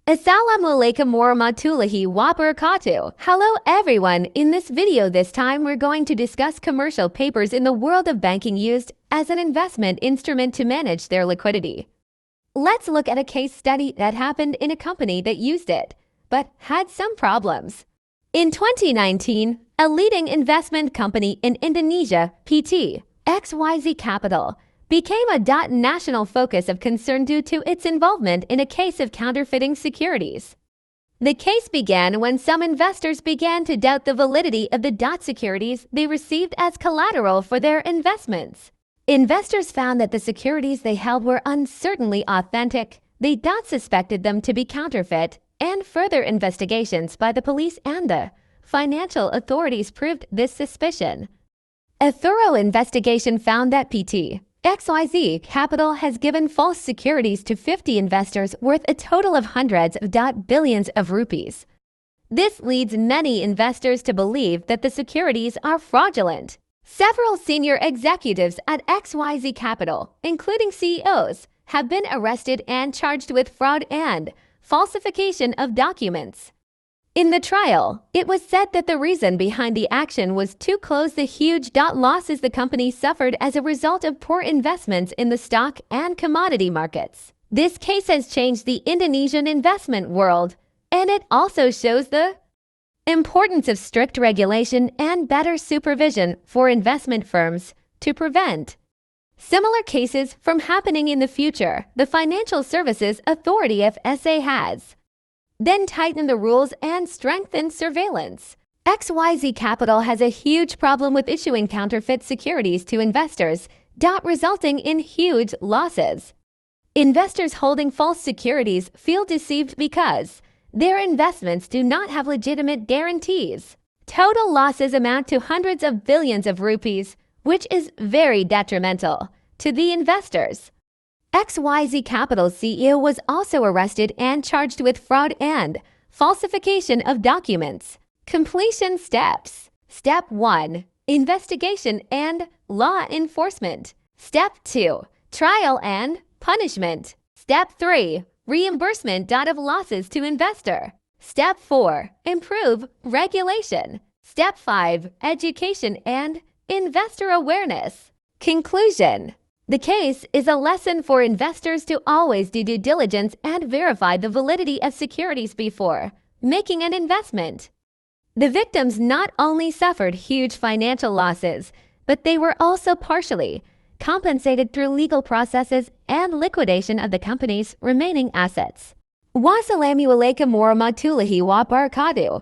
Assalamualaikum warahmatullahi wabarakatuh. Hello everyone. In this video this time we're going to discuss commercial papers in the world of banking used as an investment instrument to manage their liquidity. Let's look at a case study that happened in a company that used it, but had some problems. In 2019, a leading investment company in Indonesia, PT, XYZ Capital, became a national focus of concern due to its involvement in a case of counterfeiting securities. The case began when some investors began to doubt the validity of the securities they received as collateral for their investments. Investors found that the securities they held were uncertainly authentic. They suspected them to be counterfeit, and further investigations by the police and the financial authorities proved this suspicion. A thorough investigation found that PT XYZ Capital has given false securities to 50 investors worth a total of hundreds of billions of rupees. This leads many investors to believe that the securities are fraudulent. Several senior executives at XYZ Capital, including CEOs, have been arrested and charged with fraud and falsification of documents. In the trial, it was said that the reason behind the action was to close the huge losses the company suffered as a result of poor investments in the stock and commodity markets. This case has changed the Indonesian investment world, and it also shows the importance of strict regulation and better supervision for investment firms to prevent similar cases from happening in the future. The Financial Services Authority (FSA) has then tighten the rules and strengthen surveillance. XYZ Capital has a huge problem with issuing counterfeit securities to investors, resulting in huge losses. Investors holding false securities feel deceived because their investments do not have legitimate guarantees. Total losses amount to hundreds of billions of rupees, which is very detrimental to the investors. XYZ Capital CEO was also arrested and charged with fraud and falsification of documents. Completion steps. Step 1. Investigation and law enforcement. Step 2. Trial and punishment. Step 3. Reimbursement of losses to investor. Step 4. Improve regulation. Step 5. Education and investor awareness. Conclusion. The case is a lesson for investors to always do due diligence and verify the validity of securities before making an investment. The victims not only suffered huge financial losses, but they were also partially compensated through legal processes and liquidation of the company's remaining assets. Wassalamualaikum warahmatullahi wabarakatuh.